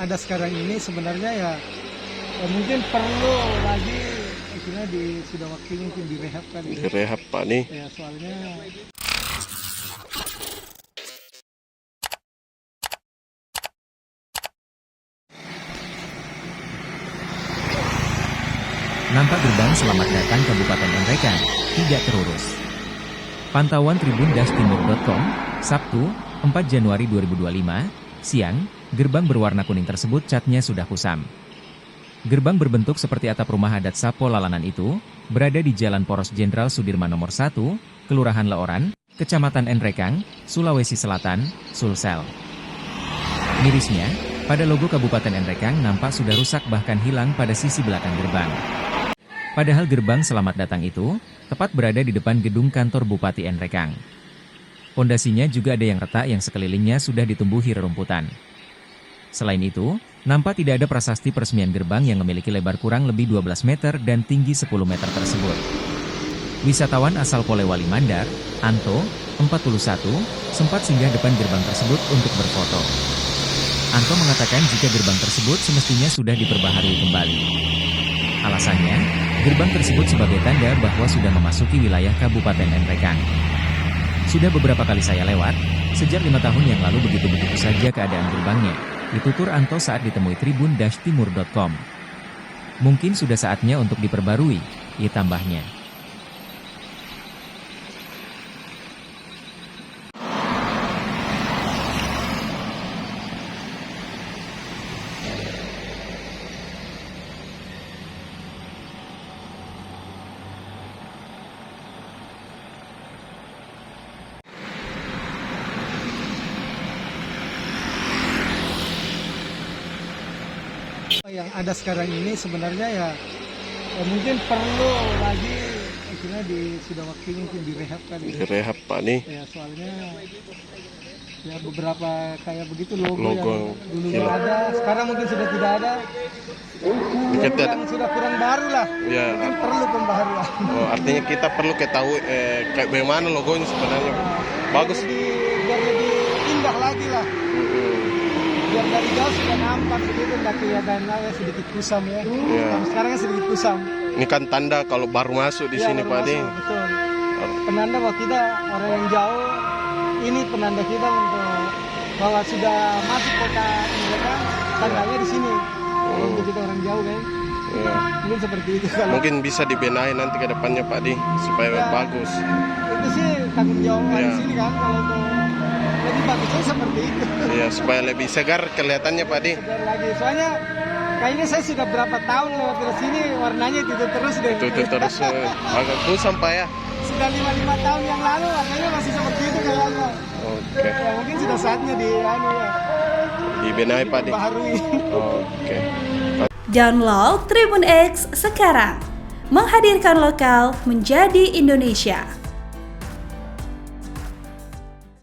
ada sekarang ini sebenarnya ya mungkin perlu lagi akhirnya sudah waktunya mungkin direhab kan. Direhab Pak nih. Ya soalnya nampak gerbang selamat datang Kabupaten Nrekang tidak terurus. Pantauan tribun-timur.com, Sabtu, 4 Januari 2025, siang, gerbang berwarna kuning tersebut catnya sudah kusam. Gerbang berbentuk seperti atap rumah adat Sapo Lalanan itu, berada di Jalan Poros Jenderal Sudirman nomor 1, Kelurahan Leoran, Kecamatan Nrekang, Sulawesi Selatan, Sulsel. Mirisnya, pada logo Kabupaten Nrekang nampak sudah rusak bahkan hilang pada sisi belakang gerbang. Padahal gerbang selamat datang itu, tepat berada di depan gedung kantor Bupati Nrekang. Pondasinya juga ada yang retak yang sekelilingnya sudah ditumbuhi rerumputan. Selain itu, nampak tidak ada prasasti peresmian gerbang yang memiliki lebar kurang lebih 12 meter dan tinggi 10 meter tersebut. Wisatawan asal Polewali Mandar, Anto, 41, sempat singgah depan gerbang tersebut untuk berfoto. Anto mengatakan jika gerbang tersebut semestinya sudah diperbaharui kembali. Alasannya, gerbang tersebut sebagai tanda bahwa sudah memasuki wilayah Kabupaten Nrekang. Sudah beberapa kali saya lewat, sejak 5 tahun yang lalu begitu-begitu saja keadaan gerbangnya, ditutur Anto saat ditemui tribun-timur.com. Mungkin sudah saatnya untuk diperbarui, tambahnya. yang ada sekarang ini sebenarnya ya mungkin perlu lagi akhirnya sudah waktunya mungkin direhab kan. Direhab Pak nih. Ya soalnya ya beberapa kayak begitu logo yang dulu ada, sekarang mungkin sudah tidak ada. Yang sudah kurang baru lah. Ya. Mungkin perlu pembaharuan. Oh, artinya kita perlu ketahui kayak bagaimana logonya sebenarnya. Bagus. Biar lebih indah lagi lah. Biar dari jauh sudah nampak begitu, nggak kelihatannya ya sedikit kusam ya. Sekarang sedikit kusam. Ini kan tanda kalau baru masuk di sini Pak Adi. Betul. Penanda bahwa kita orang yang jauh, ini penanda kita untuk bahwa sudah masuk kota Nrekang, tandanya di sini. Untuk kita orang jauh kan. Ya. Mungkin seperti itu kalau. Mungkin bisa dibenahi nanti ke depannya Pak Adi supaya bagus. Itu sih tanggung jawab di sini kan kalau untuk lebih bagusnya seperti itu. Iya, supaya lebih segar kelihatannya Pak Adi. Segar lagi, soalnya kayaknya saya sudah berapa tahun lewat dari sini warnanya itu terus deh. Itu terus agak kusam Pak ya. Sudah 5 tahun yang lalu warnanya masih seperti itu kayaknya. Oke. Ya, mungkin sudah saatnya dibenahi Pak Adi. Oke. Download Tribun X sekarang, menghadirkan lokal menjadi Indonesia.